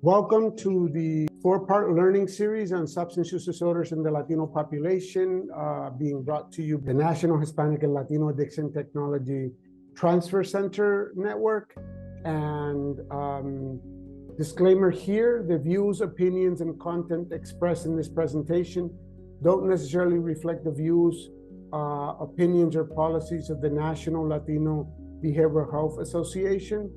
Welcome to the four-part learning series on substance use disorders in the Latino population, being brought to you by the National Hispanic and Latino Addiction Technology Transfer Center Network. And disclaimer here, the views, opinions, and content expressed in this presentation don't necessarily reflect the views, opinions, or policies of the National Latino Behavioral Health Association,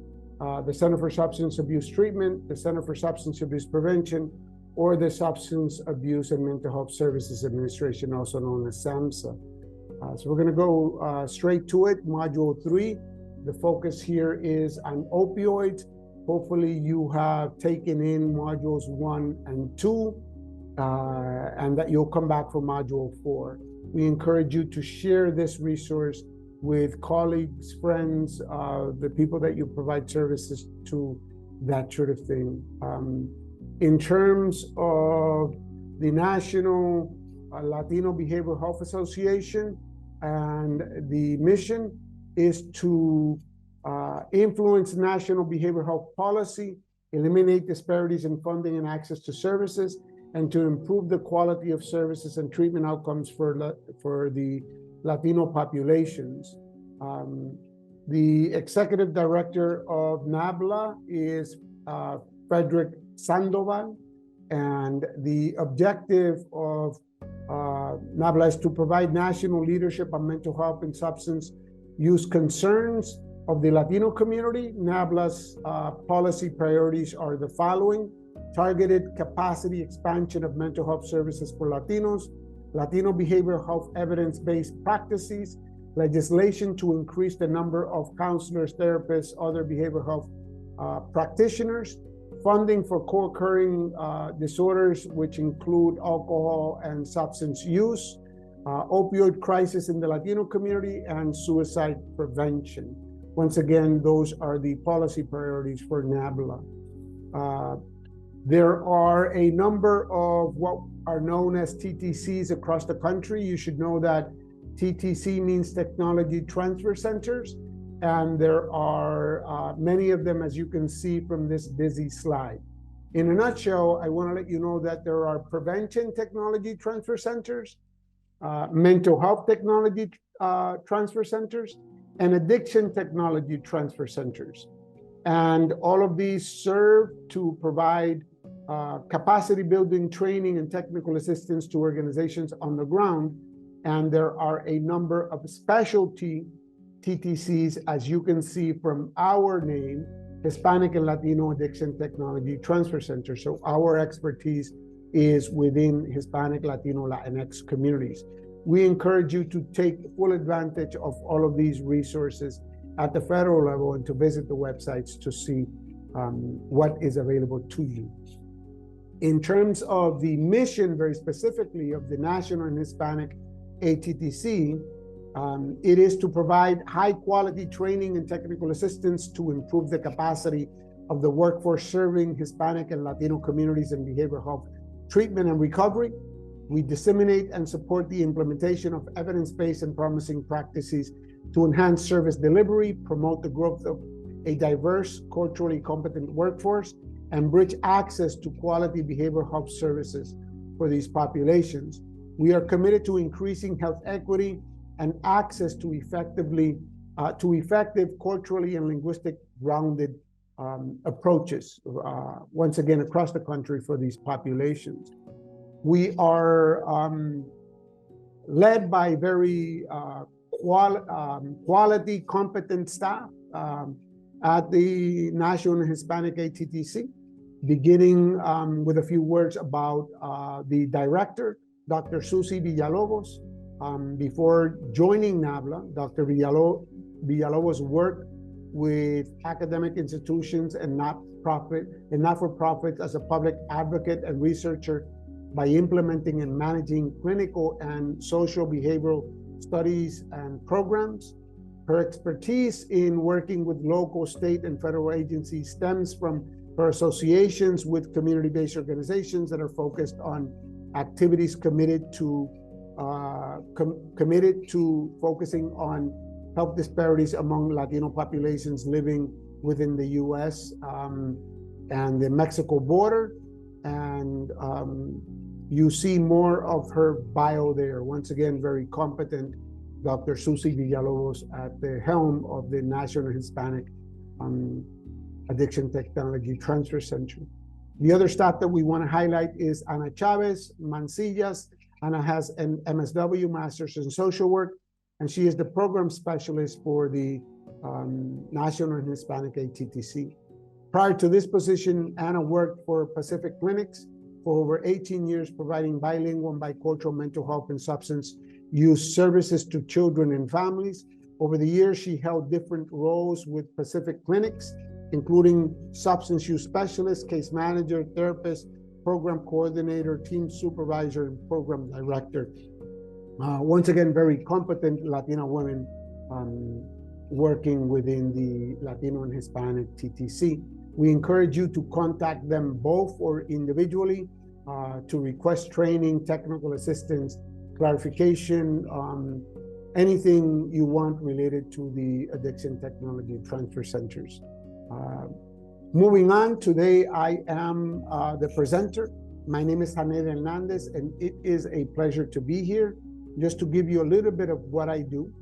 the Center for Substance Abuse Treatment, the Center for Substance Abuse Prevention, or the Substance Abuse and Mental Health Services Administration, also known as SAMHSA. So we're going to go straight to it. Module 3, the focus here is on opioids. Hopefully you have taken in modules 1 and 2, and that you'll come back for module 4. We encourage you to share this resource with colleagues, friends, the people that you provide services to, that sort of thing. In terms of the National Latino Behavioral Health Association, and the mission is to influence national behavioral health policy, eliminate disparities in funding and access to services, and to improve the quality of services and treatment outcomes for the Latino populations. The executive director of NABLA is Frederick Sandoval, and the objective of NABLA is to provide national leadership on mental health and substance use concerns of the Latino community. NABLA's policy priorities are the following: targeted capacity expansion of mental health services for Latinos, Latino behavioral health evidence-based practices, legislation to increase the number of counselors, therapists, other behavioral health practitioners, funding for co-occurring disorders, which include alcohol and substance use, opioid crisis in the Latino community, and suicide prevention. Once again, those are the policy priorities for NABLA. There are a number of what are known as TTCs across the country. You should know that TTC means Technology Transfer Centers, and there are many of them, as you can see from this busy slide. In a nutshell, I want to let you know that there are prevention technology transfer centers, mental health technology transfer centers, and addiction technology transfer centers. And all of these serve to provide capacity building, training, and technical assistance to organizations on the ground. And there are a number of specialty TTCs, as you can see from our name, Hispanic and Latino Addiction Technology Transfer Center. So our expertise is within Hispanic, Latino, Latinx communities. We encourage you to take full advantage of all of these resources at the federal level and to visit the websites to see what is available to you. In terms of the mission, very specifically, of the National and Hispanic ATTC, it is to provide high-quality training and technical assistance to improve the capacity of the workforce serving Hispanic and Latino communities in behavioral health treatment and recovery. We disseminate and support the implementation of evidence-based and promising practices to enhance service delivery, promote the growth of a diverse, culturally competent workforce, and bridge access to quality behavioral health services for these populations. We are committed to increasing health equity and access to effective, culturally and linguistic grounded approaches, once again, across the country for these populations. We are led by very quality, competent staff at the National and Hispanic ATTC, beginning with a few words about the director, Dr. Susie Villalobos. Before joining NABLA, Dr. Villalobos worked with academic institutions and not-for-profits as a public advocate and researcher by implementing and managing clinical and social behavioral studies and programs. Her expertise in working with local, state, and federal agencies stems from her associations with community-based organizations that are focused on activities committed to focusing on health disparities among Latino populations living within the U.S. and the Mexico border. And you see more of her bio there. Once again, very competent, Dr. Susie Villalobos at the helm of the National Hispanic Addiction Technology Transfer Center. The other staff that we want to highlight is Ana Chavez Mancillas. Ana has an MSW, Master's in Social Work, and she is the program specialist for the National Hispanic ATTC. Prior to this position, Ana worked for Pacific Clinics for over 18 years, providing bilingual and bicultural mental health and substance use services to children and families. Over the years, she held different roles with Pacific Clinics, including substance use specialist, case manager, therapist, program coordinator, team supervisor, and program director. Once again, very competent Latina women working within the Latino and Hispanic TTC. We encourage you to contact them both or individually to request training, technical assistance, clarification, anything you want related to the Addiction Technology Transfer Centers. Moving on, today I am the presenter. My name is Janed Hernandez, and it is a pleasure to be here. Just to give you a little bit of what I do,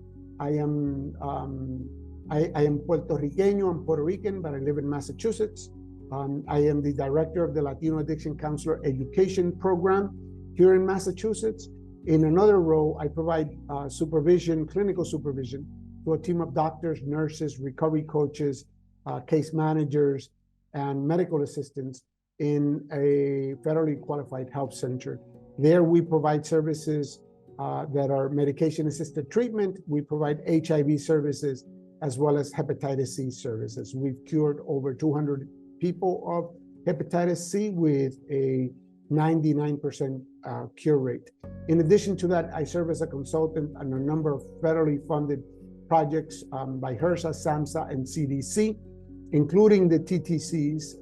I am Puerto Riqueño, I'm Puerto Rican, but I live in Massachusetts. I am the director of the Latino Addiction Counselor Education Program here in Massachusetts. In another role, I provide supervision, clinical supervision, to a team of doctors, nurses, recovery coaches, case managers, and medical assistants in a federally qualified health center. There we provide services that are medication-assisted treatment. We provide HIV services as well as hepatitis C services. We've cured over 200 people of hepatitis C with a 99% cure rate. In addition to that, I serve as a consultant on a number of federally funded projects by HRSA, SAMHSA, and CDC, including the TTCs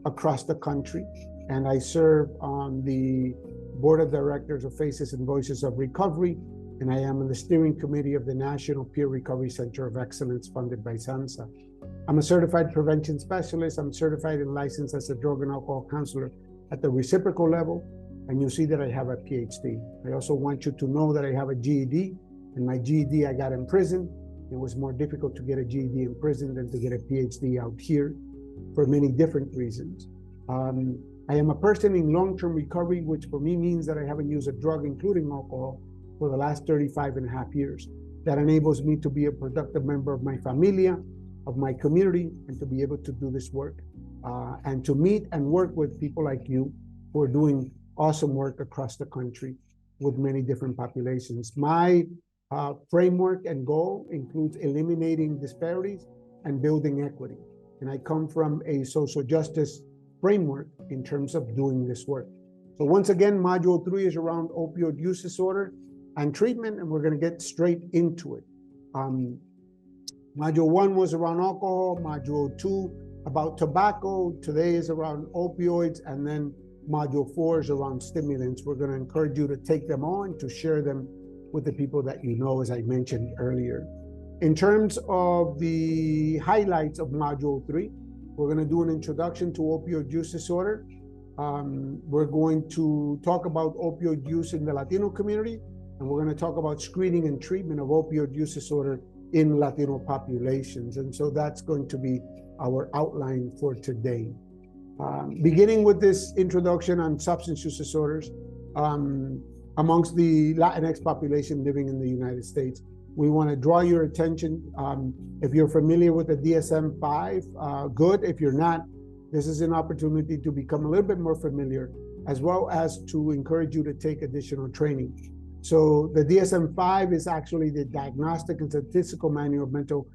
across the country. And I serve on the Board of Directors of Faces and Voices of Recovery, and I am on the steering committee of the National Peer Recovery Center of Excellence funded by SAMHSA. I'm a certified prevention specialist. I'm certified and licensed as a drug and alcohol counselor at the reciprocal level, and you see that I have a PhD. I also want you to know that I have a GED, and my GED I got in prison. It was more difficult to get a GED in prison than to get a PhD out here for many different reasons. I am a person in long-term recovery, which for me means that I haven't used a drug, including alcohol, for the last 35 and a half years. That enables me to be a productive member of my familia, of my community, and to be able to do this work, and to meet and work with people like you who are doing awesome work across the country with many different populations. My framework and goal includes eliminating disparities and building equity. And I come from a social justice framework in terms of doing this work. So once again, Module 3 is around opioid use disorder and treatment, and we're going to get straight into it. Module 1 was around alcohol, Module 2 about tobacco, today is around opioids, and then Module 4 is around stimulants. We're going to encourage you to take them on, to share them with the people that you know, as I mentioned earlier. In terms of the highlights of Module 3, we're going to do an introduction to opioid use disorder. We're going to talk about opioid use in the Latino community, and we're going to talk about screening and treatment of opioid use disorder in Latino populations. And so that's going to be our outline for today. Beginning with this introduction on substance use disorders, amongst the Latinx population living in the United States, we want to draw your attention. If you're familiar with the DSM-5, good. If you're not, this is an opportunity to become a little bit more familiar, as well as to encourage you to take additional training. So the DSM-5 is actually the Diagnostic and Statistical Manual of Mental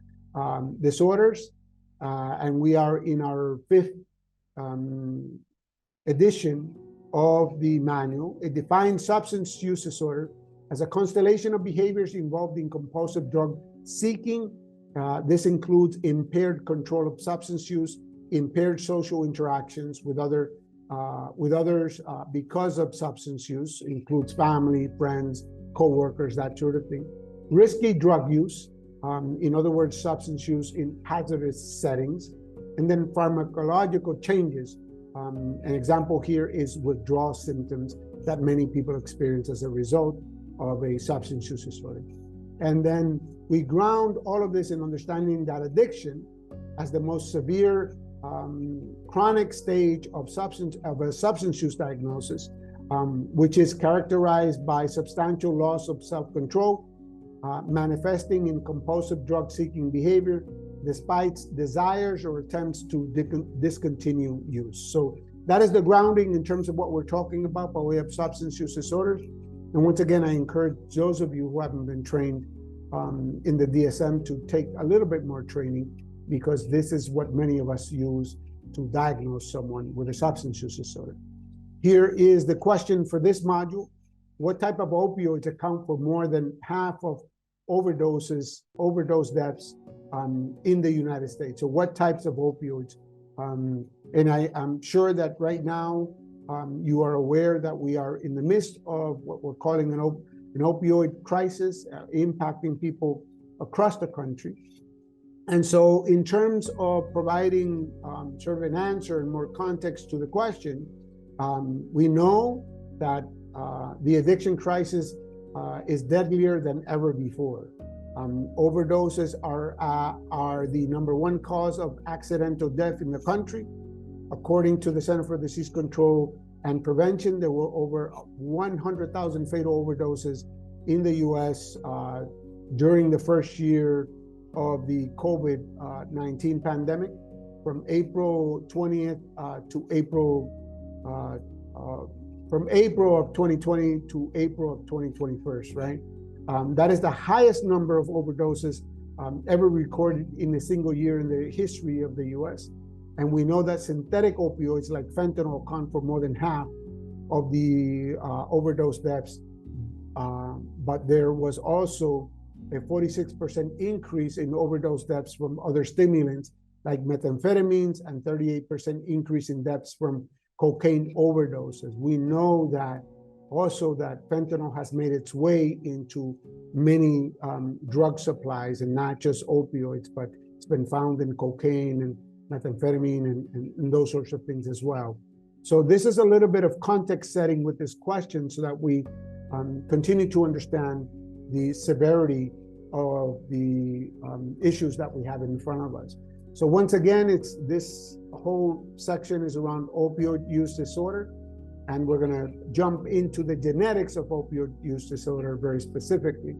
Disorders, and we are in our 5th edition of the manual. It defines substance use disorder as a constellation of behaviors involved in compulsive drug seeking. This includes impaired control of substance use, impaired social interactions with others because of substance use, includes family, friends, co-workers, that sort of thing. Risky drug use, in other words, substance use in hazardous settings. And then pharmacological changes. An example here is withdrawal symptoms that many people experience as a result of a substance use disorder. And then we ground all of this in understanding that addiction as the most severe chronic stage of a substance use diagnosis, which is characterized by substantial loss of self-control, manifesting in compulsive drug-seeking behavior, despite desires or attempts to discontinue use. So that is the grounding in terms of what we're talking about by way of substance use disorders. And once again, I encourage those of you who haven't been trained in the DSM to take a little bit more training, because this is what many of us use to diagnose someone with a substance use disorder. Here is the question for this module. What type of opioids account for more than half of overdose deaths in the United States? So what types of opioids? And I'm sure that right now you are aware that we are in the midst of what we're calling an opioid crisis impacting people across the country. And so in terms of providing sort of an answer and more context to the question, we know that the addiction crisis is deadlier than ever before. Overdoses are the #1 cause of accidental death in the country. According to the Center for Disease Control and Prevention, there were over 100,000 fatal overdoses in the US during the first year of the COVID-19 pandemic, from April 20th to April of 2020 to April of 2021, right? That is the highest number of overdoses ever recorded in a single year in the history of the US. And we know that synthetic opioids like fentanyl account for more than half of the overdose deaths. But there was also a 46% increase in overdose deaths from other stimulants like methamphetamines, and 38% increase in deaths from cocaine overdoses. We know that also that fentanyl has made its way into many drug supplies, and not just opioids, but it's been found in cocaine and methamphetamine and those sorts of things as well. So this is a little bit of context setting with this question so that we continue to understand the severity of the issues that we have in front of us. So once again, this whole section is around opioid use disorder, and we're gonna jump into the genetics of opioid use disorder very specifically.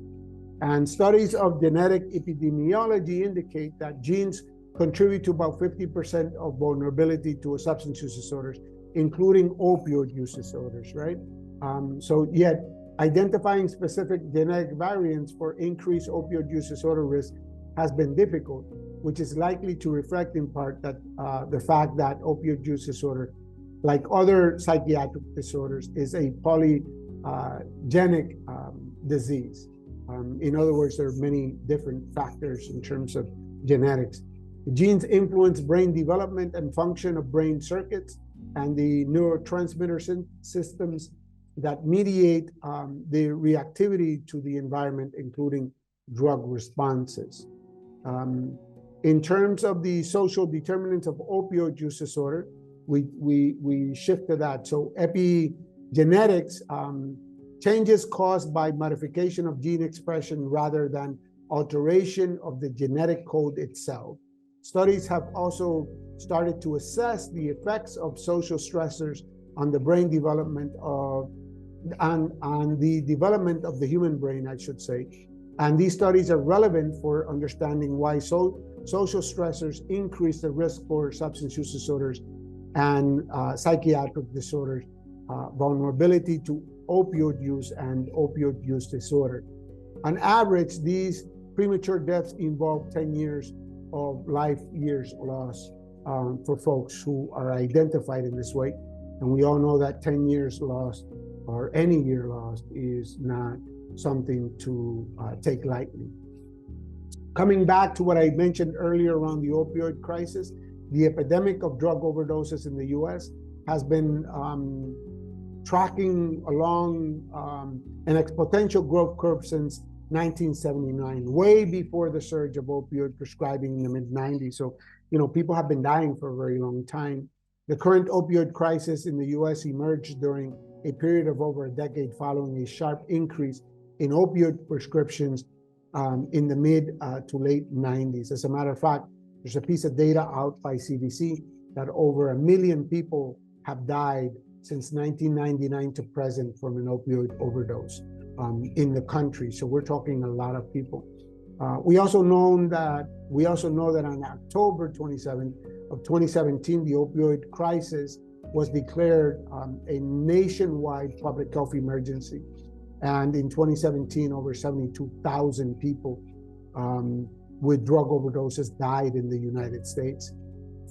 And studies of genetic epidemiology indicate that genes contribute to about 50% of vulnerability to substance use disorders, including opioid use disorders, right? So yet, identifying specific genetic variants for increased opioid use disorder risk has been difficult, which is likely to reflect in part that the fact that opioid use disorder, like other psychiatric disorders, is a polygenic disease. In other words, there are many different factors in terms of genetics. Genes influence brain development and function of brain circuits and the neurotransmitter systems that mediate the reactivity to the environment, including drug responses. In terms of the social determinants of opioid use disorder, we shift to that. So epigenetics, changes caused by modification of gene expression rather than alteration of the genetic code itself. Studies have also started to assess the effects of social stressors on the brain development on the development of the human brain, I should say. And these studies are relevant for understanding why social stressors increase the risk for substance use disorders and psychiatric disorders, vulnerability to opioid use and opioid use disorder. On average, these premature deaths involve 10 years of life years lost for folks who are identified in this way. And we all know that 10 years lost or any year lost is not something to take lightly. Coming back to what I mentioned earlier around the opioid crisis, the epidemic of drug overdoses in the US has been tracking along an exponential growth curve since 1979, way before the surge of opioid prescribing in the mid-90s. So, people have been dying for a very long time. The current opioid crisis in the US emerged during a period of over a decade following a sharp increase in opioid prescriptions in the mid to late 90s. As a matter of fact, there's a piece of data out by CDC that over 1 million people have died since 1999 to present from an opioid overdose in the country. So we're talking a lot of people. We also know that on October 27th of 2017, the opioid crisis was declared a nationwide public health emergency. And in 2017, over 72,000 people with drug overdoses died in the United States.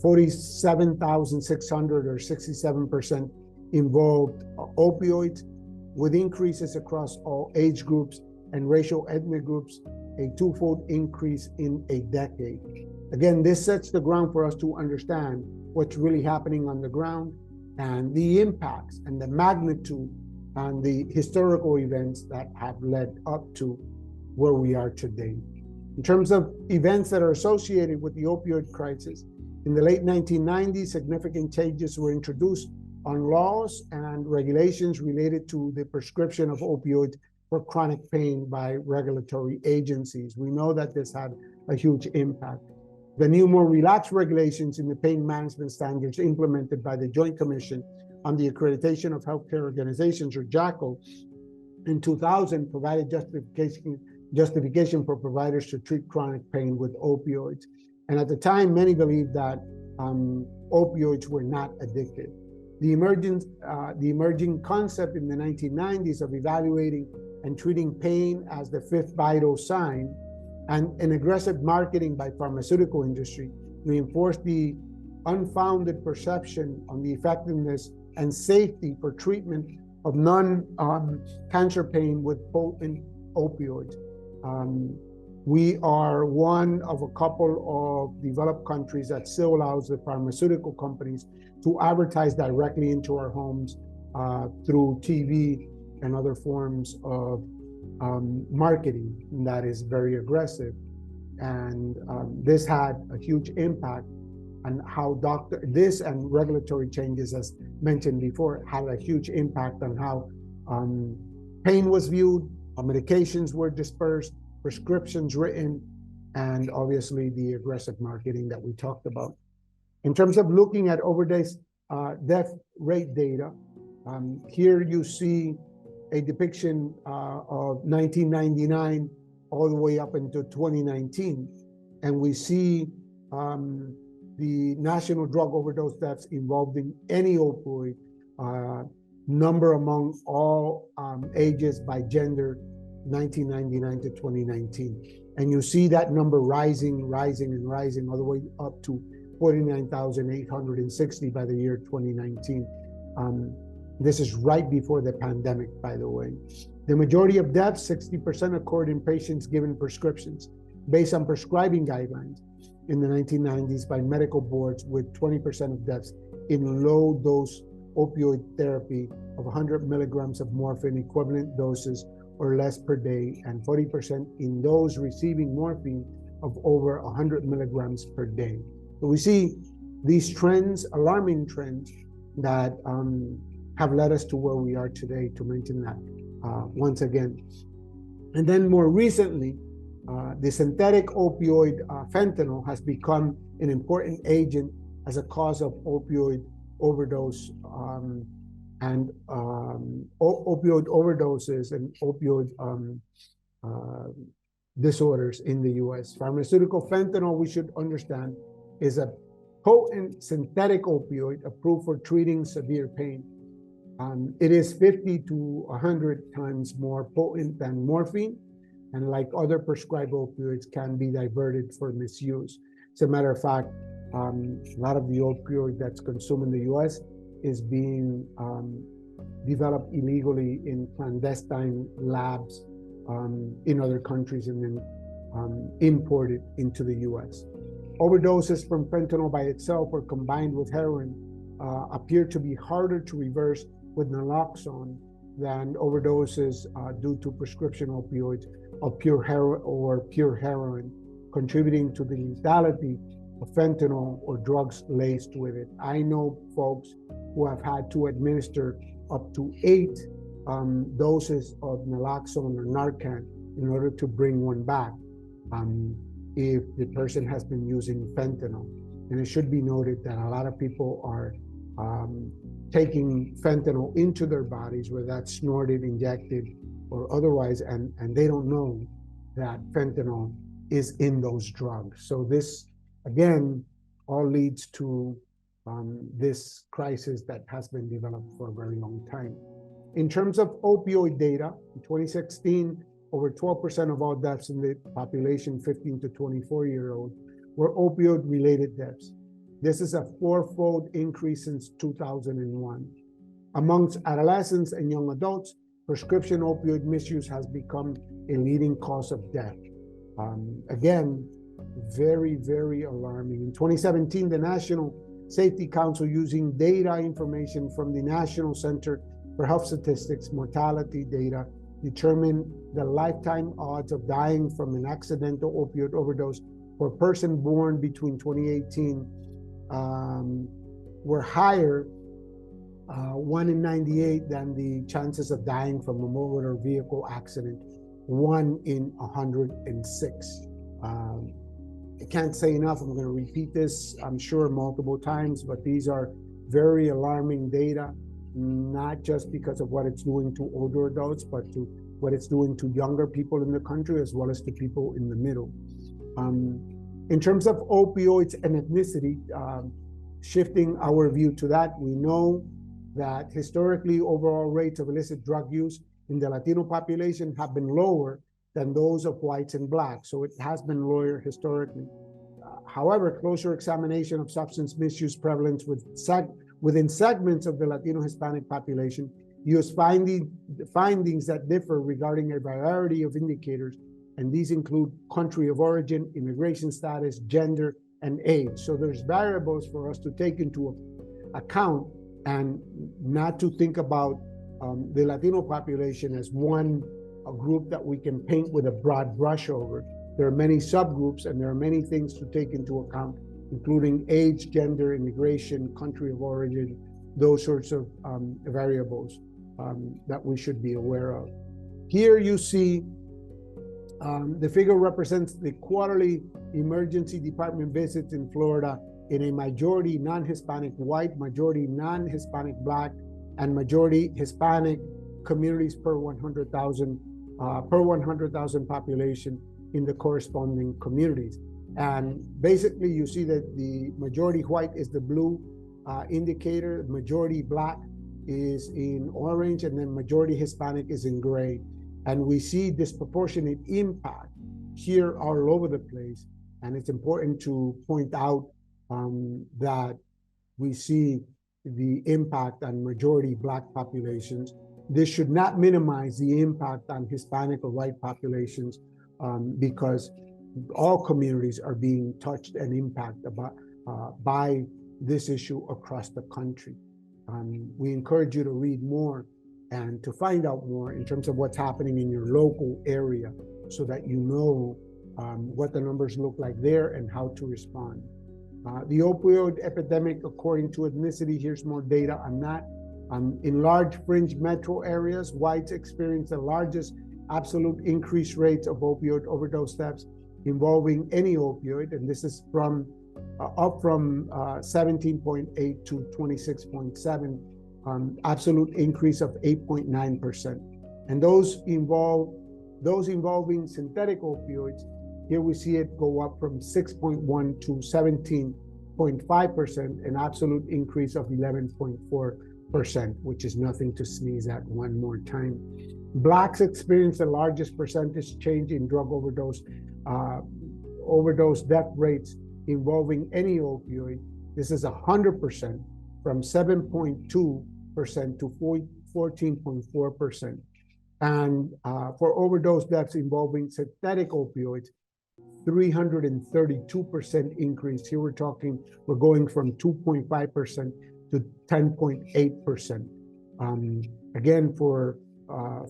47,600 or 67% involved opioids, with increases across all age groups and racial ethnic groups, a twofold increase in a decade. Again, this sets the ground for us to understand what's really happening on the ground and the impacts and the magnitude and the historical events that have led up to where we are today. In terms of events that are associated with the opioid crisis, in the late 1990s, significant changes were introduced on laws and regulations related to the prescription of opioids for chronic pain by regulatory agencies. We know that this had a huge impact. The new, more relaxed regulations in the pain management standards implemented by the Joint Commission on the Accreditation of Healthcare Organizations, or JACO, in 2000 provided justification for providers to treat chronic pain with opioids. And at the time, many believed that opioids were not addictive. The emerging concept in the 1990s of evaluating and treating pain as the fifth vital sign and an aggressive marketing by pharmaceutical industry reinforced the unfounded perception on the effectiveness and safety for treatment of non-cancer pain with potent opioids. We are one of a couple of developed countries that still allows the pharmaceutical companies to advertise directly into our homes through TV and other forms of marketing that is very aggressive. And this had a huge impact on how this and regulatory changes, as mentioned before, had a huge impact on how pain was viewed, medications were dispersed, prescriptions written, and obviously the aggressive marketing that we talked about. In terms of looking at overdose death rate data, here you see a depiction of 1999 all the way up into 2019. And we see the national drug overdose deaths involving any opioid number among all ages by gender, 1999 to 2019. And you see that number rising all the way up to 49,860 by the year 2019. This is right before the pandemic, by the way. The majority of deaths, 60%, occurred in patients given prescriptions based on prescribing guidelines in the 1990s by medical boards, with 20% of deaths in low-dose opioid therapy of 100 milligrams of morphine equivalent doses or less per day, and 40% in those receiving morphine of over 100 milligrams per day. So we see these trends, alarming trends, that have led us to where we are today, to mention that once again. And then more recently, the synthetic opioid fentanyl has become an important agent as a cause of opioid overdose and opioid overdoses and opioid disorders in the US. Pharmaceutical fentanyl, we should understand, is a potent synthetic opioid approved for treating severe pain. It is 50 to 100 times more potent than morphine, and like other prescribed opioids, can be diverted for misuse. As a matter of fact, a lot of the opioid that's consumed in the US is being developed illegally in clandestine labs in other countries and then imported into the US. Overdoses from fentanyl by itself or combined with heroin appear to be harder to reverse with naloxone than overdoses due to prescription opioids, of pure heroin, contributing to the lethality of fentanyl or drugs laced with it. I know folks who have had to administer up to 8 doses of naloxone or Narcan in order to bring one back if the person has been using fentanyl. And it should be noted that a lot of people are taking fentanyl into their bodies, whether that's snorted, injected, or otherwise, and they don't know that fentanyl is in those drugs. So this, again, all leads to this crisis that has been developed for a very long time. In terms of opioid data, in 2016, over 12% of all deaths in the population 15 to 24-year-old were opioid-related deaths. This is a 4-fold increase since 2001. Amongst adolescents and young adults, prescription opioid misuse has become a leading cause of death. Again, very, very alarming. In 2017, the National Safety Council, using data information from the National Center for Health Statistics mortality data, determined the lifetime odds of dying from an accidental opioid overdose for a person born between 2018 were higher, 1 in 98, than the chances of dying from a motor vehicle accident, 1 in 106. I can't say enough. I'm going to repeat this, I'm sure, multiple times, but these are very alarming data, not just because of what it's doing to older adults, but to what it's doing to younger people in the country, as well as to people in the middle. In terms of opioids and ethnicity, shifting our view to that, we know that historically overall rates of illicit drug use in the Latino population have been lower than those of whites and blacks. So it has been lower historically. However, closer examination of substance misuse prevalence within segments of the Latino Hispanic population yields findings that differ regarding a variety of indicators, and these include country of origin, immigration status, gender, and age. So there's variables for us to take into account, and not to think about the Latino population as a group that we can paint with a broad brush over. There are many subgroups, and there are many things to take into account, including age, gender, immigration, country of origin, those sorts of variables that we should be aware of. Here you see the figure represents the quarterly emergency department visits in Florida in a majority non-Hispanic white, majority non-Hispanic black, and majority Hispanic communities per 100,000 population in the corresponding communities. And basically you see that the majority white is the blue indicator, majority black is in orange, and then majority Hispanic is in gray. And we see disproportionate impact here all over the place. And it's important to point out that we see the impact on majority black populations. This should not minimize the impact on Hispanic or white populations, because all communities are being touched and impacted by this issue across the country. We encourage you to read more and to find out more in terms of what's happening in your local area, so that you know what the numbers look like there and how to respond. The opioid epidemic, according to ethnicity, here's more data on that. In large fringe metro areas, whites experience the largest absolute increase rates of opioid overdose deaths involving any opioid, and this is up from 17.8 to 26.7, absolute increase of 8.9%. And those involving synthetic opioids, here we see it go up from 6.1 to 17.5%, an absolute increase of 11.4%, which is nothing to sneeze at. One more time. Blacks experience the largest percentage change in drug overdose death rates involving any opioid. This is 100%, from 7.2% to 14.4%. And for overdose deaths involving synthetic opioids, 332% increase. Here we're going from 2.5% to 10.8%. Again, for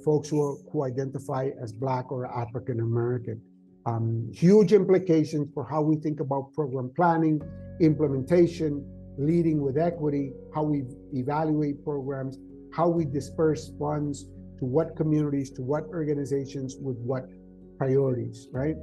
folks who identify as Black or African American. Huge implications for how we think about program planning, implementation, leading with equity, how we evaluate programs, how we disperse funds to what communities, to what organizations with what priorities, right?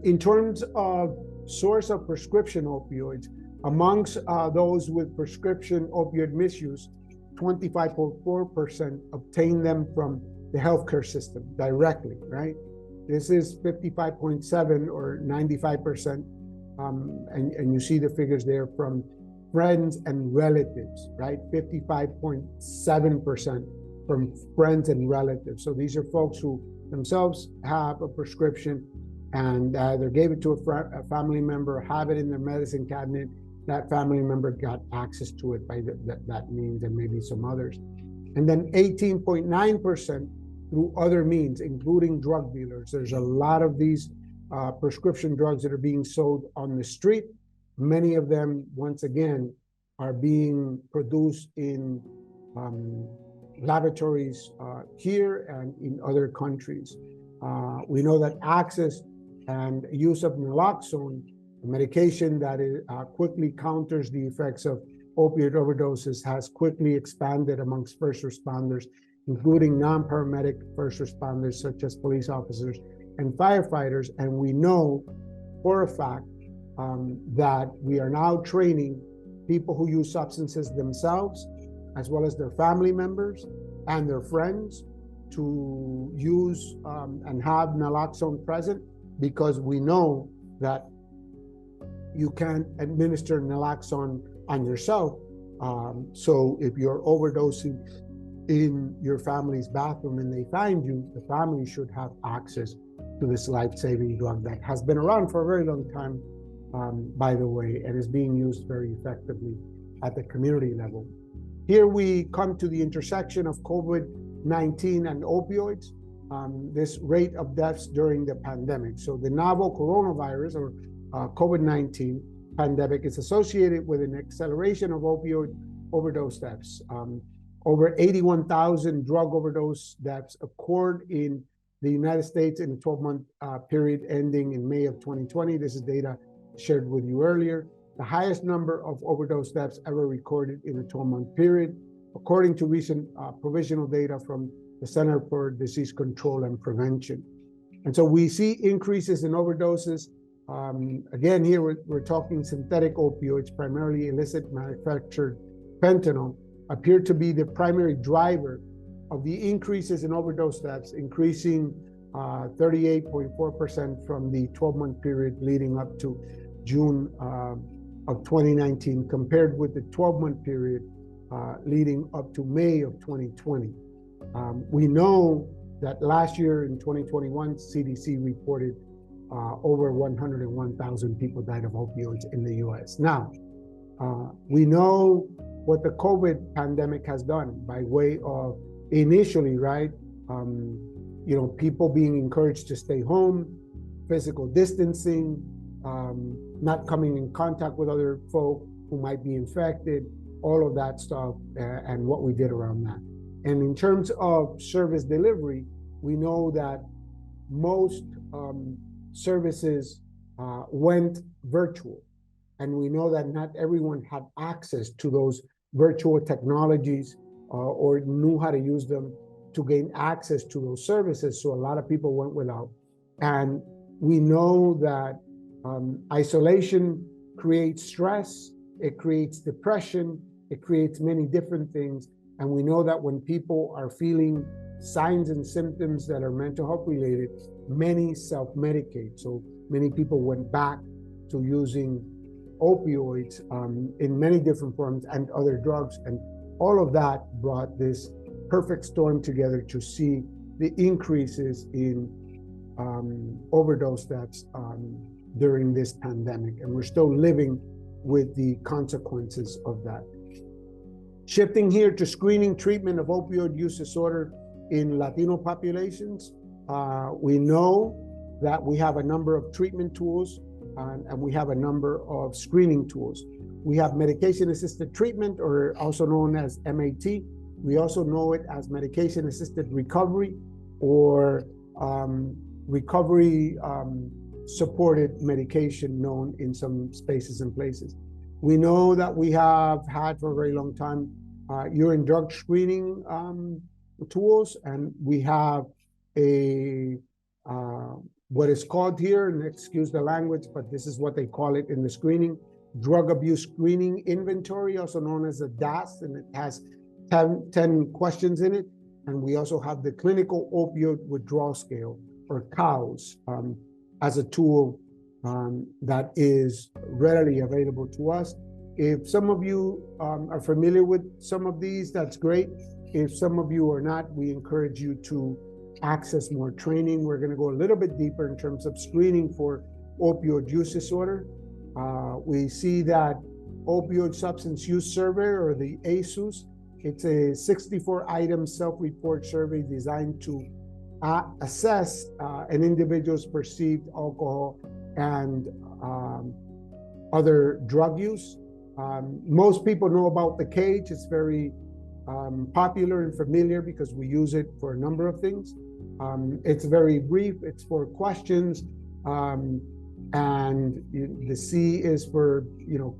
In terms of source of prescription opioids, amongst those with prescription opioid misuse, 25.4% obtain them from the healthcare system directly, right? This is 55.7 or 95%, and you see the figures there from friends and relatives, right? 55.7% from friends and relatives. So these are folks who themselves have a prescription and either gave it to a family member, have it in their medicine cabinet, that family member got access to it by that means, and maybe some others. And then 18.9% through other means, including drug dealers. There's a lot of these prescription drugs that are being sold on the street. Many of them, once again, are being produced in laboratories here and in other countries. We know that access and use of naloxone, a medication that quickly counters the effects of opioid overdoses, has quickly expanded amongst first responders, including non-paramedic first responders such as police officers and firefighters. And we know for a fact that we are now training people who use substances themselves, as well as their family members and their friends, to use and have naloxone present, because we know that you can't administer naloxone on yourself. So if you're overdosing in your family's bathroom and they find you, the family should have access to this life-saving drug that has been around for a very long time, by the way, and is being used very effectively at the community level. Here we come to the intersection of COVID-19 and opioids, this rate of deaths during the pandemic. So the novel coronavirus, or COVID-19 pandemic, is associated with an acceleration of opioid overdose deaths. Over 81,000 drug overdose deaths occurred in the United States in a 12-month period ending in May of 2020. This is data shared with you earlier. The highest number of overdose deaths ever recorded in a 12-month period, according to recent provisional data from the Center for Disease Control and Prevention. And so we see increases in overdoses. Again, here we're talking synthetic opioids, primarily illicit manufactured fentanyl, appear to be the primary driver of the increases in overdose deaths, increasing 38.4% from the 12-month period leading up to June of 2019, compared with the 12-month period leading up to May of 2020. We know that last year in 2021, CDC reported over 101,000 people died of opioids in the US. Now, we know what the COVID pandemic has done by way of initially, right, people being encouraged to stay home, physical distancing, not coming in contact with other folk who might be infected, all of that stuff, and what we did around that. And in terms of service delivery, we know that most services went virtual. And we know that not everyone had access to those virtual technologies or knew how to use them to gain access to those services. So a lot of people went without. And we know that isolation creates stress, it creates depression, it creates many different things. And we know that when people are feeling signs and symptoms that are mental health related, many self-medicate. So many people went back to using opioids in many different forms and other drugs. And all of that brought this perfect storm together to see the increases in overdose deaths during this pandemic. And we're still living with the consequences of that. Shifting here to screening treatment of opioid use disorder in Latino populations, we know that we have a number of treatment tools and we have a number of screening tools. We have medication-assisted treatment, or also known as MAT, We also know it as medication-assisted recovery or recovery supported medication, known in some spaces and places. We know that we have had for a very long time urine drug screening tools, and we have a what is called here, and excuse the language, but this is what they call it in the screening, drug abuse screening inventory, also known as a DAS, and it has 10 questions in it. And we also have the clinical opioid withdrawal scale, or COWS, as a tool that is readily available to us. If some of you are familiar with some of these, that's great. If some of you are not, we encourage you to access more training. We're going to go a little bit deeper in terms of screening for opioid use disorder. We see that opioid substance use survey, or the ASUS, it's a 64-item self-report survey designed to assess an individual's perceived alcohol and other drug use. Most people know about the CAGE. It's very popular and familiar because we use it for a number of things. It's very brief. It's 4 questions, and the C is for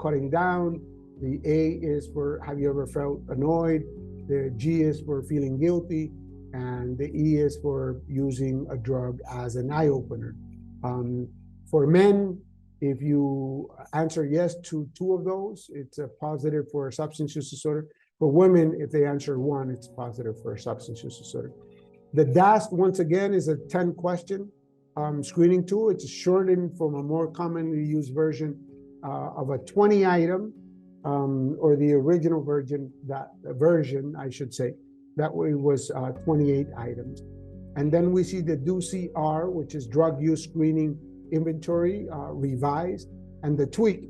cutting down. The A is for have you ever felt annoyed. The G is for feeling guilty, and the E is for using a drug as an eye opener. For men, if you answer yes to 2 of those, it's a positive for a substance use disorder. For women, if they answer 1, it's positive for a substance use disorder. The DAST, once again, is a 10-question screening tool. It's shortened from a more commonly used version of a 20-item, or the original version, I should say, that way was 28 items. And then we see the DO-CR, which is drug use screening inventory, revised, and the TWEAK,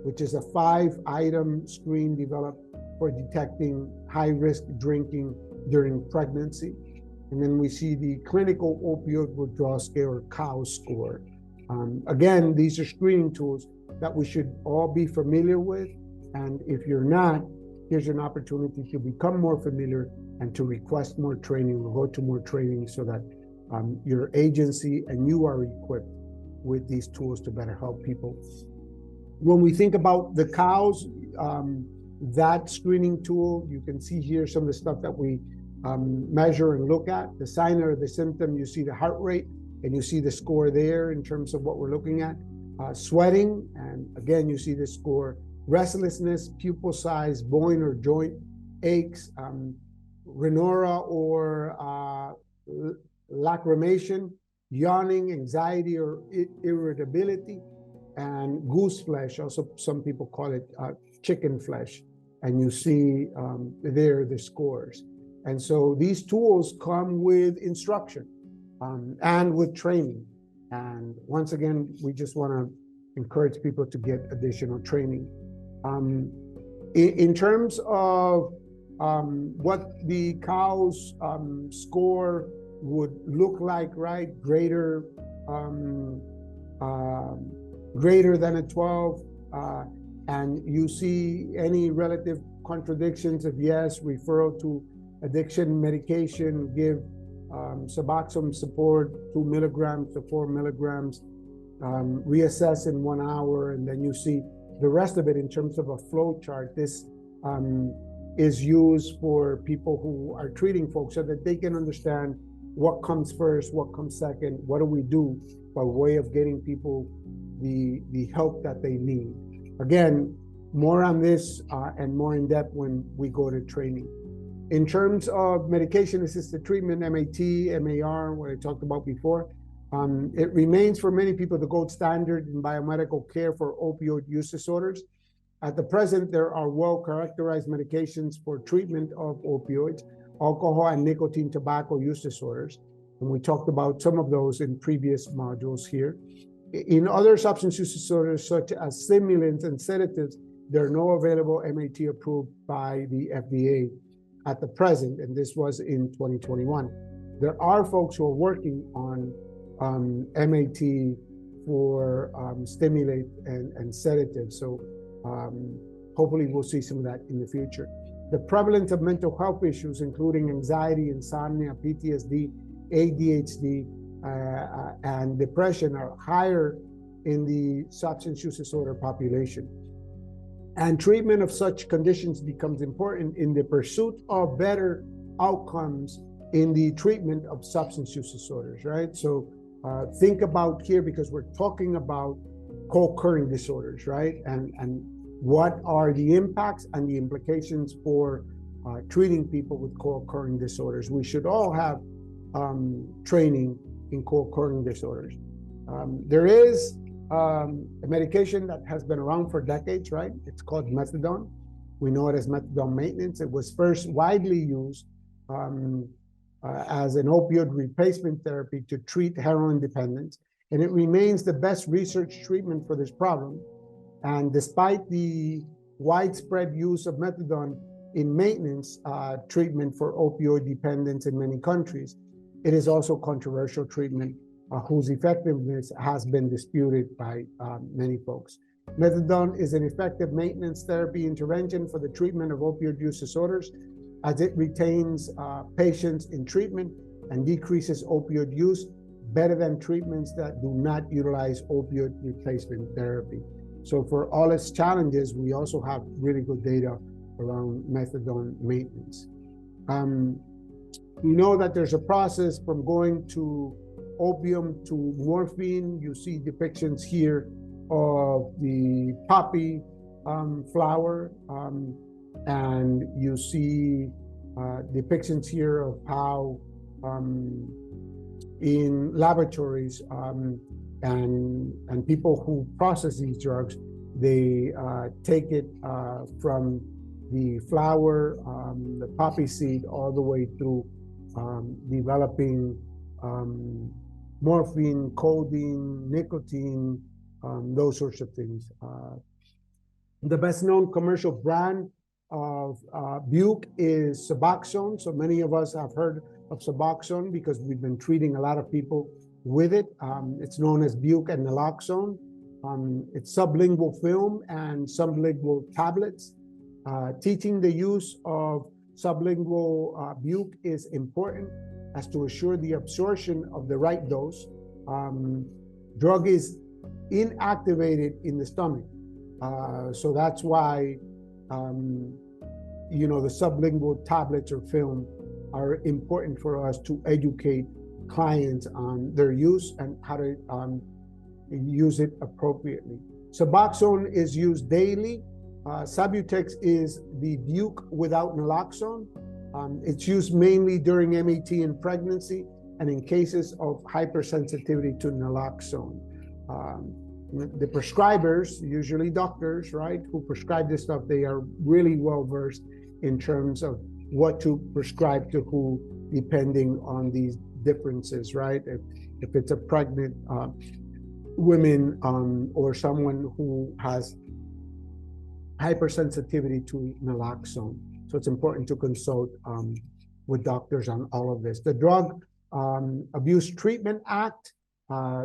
which is a 5-item screen developed for detecting high-risk drinking during pregnancy. And then we see the clinical opioid withdrawal scale, or COWS score. Again, these are screening tools that we should all be familiar with. And if you're not, here's an opportunity to become more familiar and to request more training or go to more training so that your agency and you are equipped with these tools to better help people. When we think about the COWS, that screening tool, you can see here some of the stuff that we measure and look at. The sign or the symptom, you see the heart rate, and you see the score there in terms of what we're looking at. Sweating, and again, you see the score. Restlessness, pupil size, bone or joint aches, rhinora or lacrimation, yawning, anxiety or irritability, and goose flesh. Also, some people call it chicken flesh. And you see there the scores. And so these tools come with instruction and with training. And once again, we just want to encourage people to get additional training. In terms of what the COWS score would look like, right? Greater than a 12, and you see any relative contradictions of yes, referral to addiction medication, give Suboxone support 2 milligrams to 4 milligrams, reassess in 1 hour, and then you see the rest of it in terms of a flow chart. This is used for people who are treating folks so that they can understand what comes first, what comes second, what do we do by way of getting people the help that they need. Again, more on this and more in depth when we go to training. In terms of medication-assisted treatment, MAT, MAR, what I talked about before, it remains for many people the gold standard in biomedical care for opioid use disorders. At the present, there are well-characterized medications for treatment of opioids, alcohol, and nicotine tobacco use disorders. And we talked about some of those in previous modules here. In other substance use disorders, such as stimulants and sedatives, there are no available MAT approved by the FDA at the present, and this was in 2021. There are folks who are working on MAT for stimulant and sedatives, so hopefully we'll see some of that in the future. The prevalence of mental health issues, including anxiety, insomnia, PTSD, ADHD, and depression, are higher in the substance use disorder population. And treatment of such conditions becomes important in the pursuit of better outcomes in the treatment of substance use disorders, right? So think about here, because we're talking about co-occurring disorders, right? And what are the impacts and the implications for treating people with co-occurring disorders. We should all have training in co-occurring disorders. There is a medication that has been around for decades, right? It's called methadone. We know it as methadone maintenance. It was first widely used as an opioid replacement therapy to treat heroin dependence, and it remains the best research treatment for this problem. And despite the widespread use of methadone in maintenance treatment for opioid dependence in many countries, it is also controversial treatment whose effectiveness has been disputed by many folks. Methadone is an effective maintenance therapy intervention for the treatment of opioid use disorders, as it retains patients in treatment and decreases opioid use better than treatments that do not utilize opioid replacement therapy. So for all its challenges, we also have really good data around methadone maintenance. We know that there's a process from going to opium to morphine. You see depictions here of the poppy flower, and you see depictions here of how in laboratories and people who process these drugs, they take it from the flower, the poppy seed, all the way through developing morphine, codeine, nicotine, those sorts of things. The best known commercial brand of Buke is Suboxone. So many of us have heard of Suboxone because we've been treating a lot of people with it. It's known as Buke and naloxone. It's sublingual film and sublingual tablets. Teaching the use of sublingual Buke is important as to assure the absorption of the right dose. Drug is inactivated in the stomach. So that's why, the sublingual tablets or film are important for us to educate clients on their use and how to use it appropriately. Suboxone is used daily. Subutex is the Buke without naloxone. It's used mainly during MAT in pregnancy and in cases of hypersensitivity to naloxone. The prescribers, usually doctors, right, who prescribe this stuff, they are really well versed in terms of what to prescribe to who, depending on these differences, right? If it's a pregnant woman or someone who has hypersensitivity to naloxone. So it's important to consult with doctors on all of this. The Drug Abuse Treatment Act,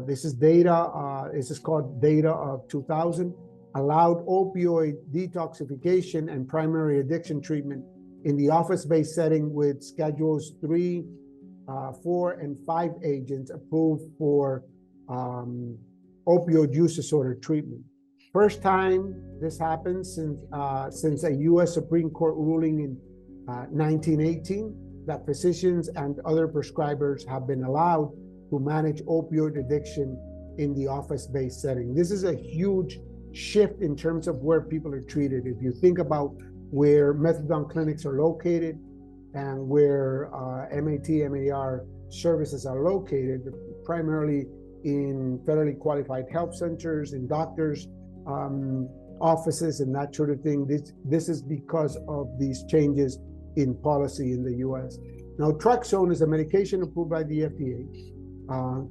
this is data, this is called data of 2000, allowed opioid detoxification and primary addiction treatment in the office-based setting with schedules 3, 4, and 5 agents approved for opioid use disorder treatment. First time this happened since a U.S. Supreme Court ruling in 1918 that physicians and other prescribers have been allowed to manage opioid addiction in the office-based setting. This is a huge shift in terms of where people are treated. If you think about where methadone clinics are located and where MAT, MAR services are located, primarily in federally qualified health centers, in doctors' offices and that sort of thing. This is because of these changes in policy in the US. Now, Naltrexone is a medication approved by the FDA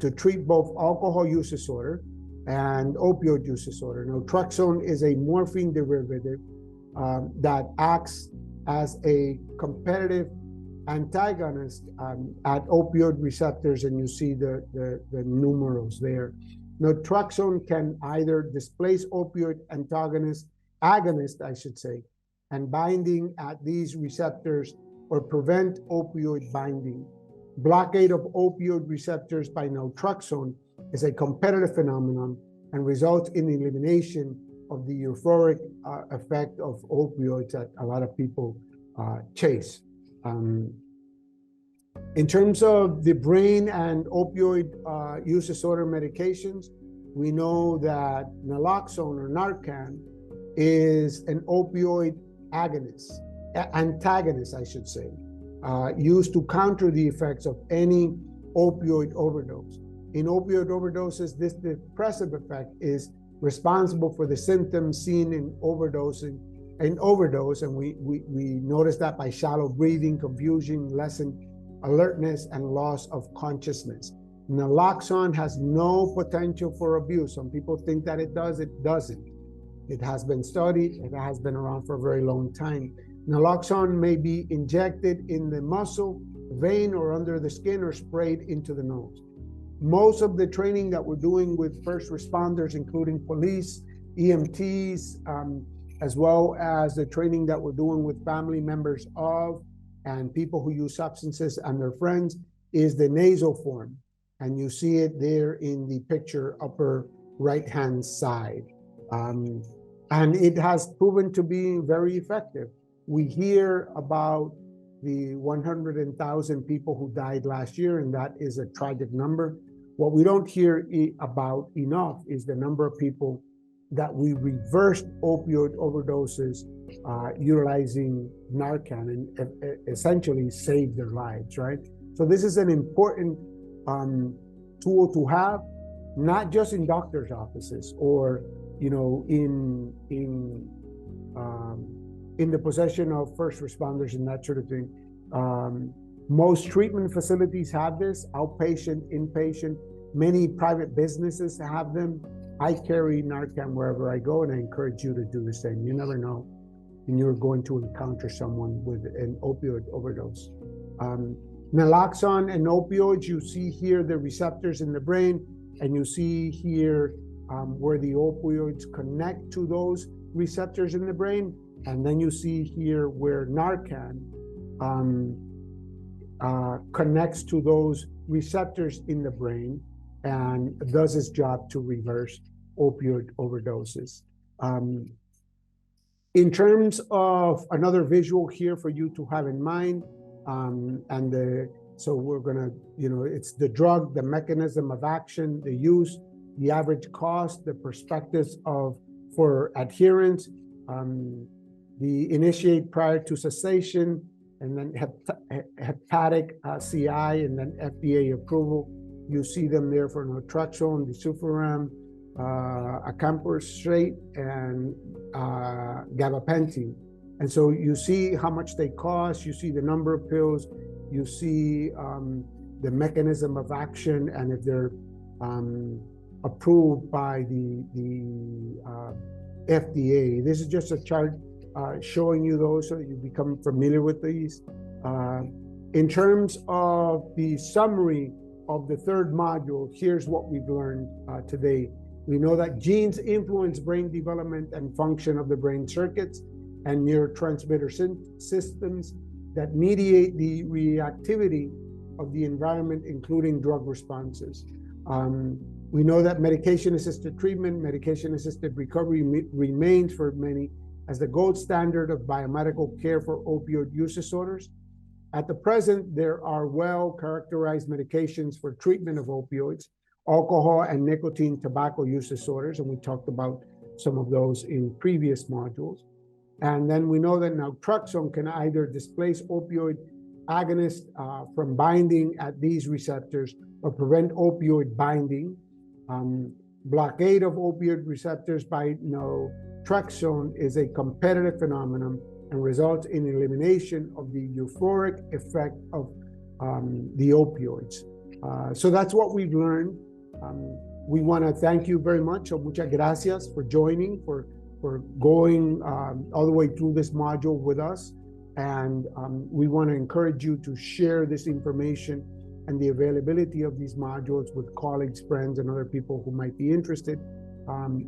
to treat both alcohol use disorder and opioid use disorder. Naltrexone is a morphine derivative that acts as a competitive antagonist at opioid receptors, and you see the numerals there. Naltrexone can either displace opioid agonist, I should say, and binding at these receptors or prevent opioid binding. Blockade of opioid receptors by naltrexone is a competitive phenomenon and results in the elimination of the euphoric effect of opioids that a lot of people chase. In terms of the brain and opioid use disorder medications, we know that naloxone or Narcan is an opioid antagonist, I should say, used to counter the effects of any opioid overdose. In opioid overdoses, this depressive effect is responsible for the symptoms seen in overdose, and we notice that by shallow breathing, confusion, lessened alertness, and loss of consciousness. Naloxone has no potential for abuse. Some people think that it does, it doesn't. It has been studied, it has been around for a very long time. Naloxone may be injected in the muscle, vein, or under the skin, or sprayed into the nose. Most of the training that we're doing with first responders, including police, EMTs, as well as the training that we're doing with family members of and people who use substances and their friends, is the nasal form. And you see it there in the picture, upper right-hand side. And it has proven to be very effective. We hear about the 100,000 people who died last year, and that is a tragic number. What we don't hear about enough is the number of people that we reversed opioid overdoses utilizing Narcan and essentially saved their lives, right? So this is an important tool to have, not just in doctors' offices or in the possession of first responders and that sort of thing. Most treatment facilities have this, outpatient, inpatient. Many private businesses have them. I carry Narcan wherever I go, and I encourage you to do the same. You never know when you're going to encounter someone with an opioid overdose. Naloxone and opioids, you see here the receptors in the brain, and you see here where the opioids connect to those receptors in the brain. And then you see here where Narcan connects to those receptors in the brain and does its job to reverse opioid overdoses. In terms of another visual here for you to have in mind, so we're gonna, it's the drug, the mechanism of action, the use, the average cost, the perspectives for adherence, the initiate prior to cessation, and then hepatic CI, and then FDA approval. You see them there for naltrexone, disulfiram, acamprosate, and gabapentin. And so you see how much they cost, you see the number of pills, you see the mechanism of action, and if they're approved by the FDA. This is just a chart showing you those so that you become familiar with these. In terms of the summary of the third module, here's what we've learned today. We know that genes influence brain development and function of the brain circuits and neurotransmitter systems that mediate the reactivity of the environment, including drug responses. We know that medication-assisted treatment, medication-assisted recovery remains for many as the gold standard of biomedical care for opioid use disorders. At the present, there are well-characterized medications for treatment of opioids, alcohol and nicotine tobacco use disorders, and we talked about some of those in previous modules. And then we know that naltrexone can either displace opioid agonists from binding at these receptors or prevent opioid binding. Blockade of opioid receptors by naltrexone is a competitive phenomenon and results in elimination of the euphoric effect of the opioids. So that's what we've learned. We want to thank you very much. So muchas gracias for joining, for going all the way through this module with us. And we want to encourage you to share this information and the availability of these modules with colleagues, friends, and other people who might be interested.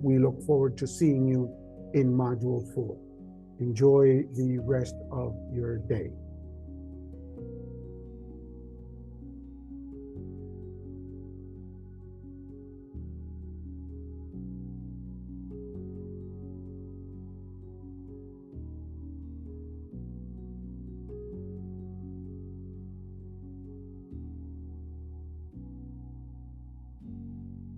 We look forward to seeing you in Module 4. Enjoy the rest of your day.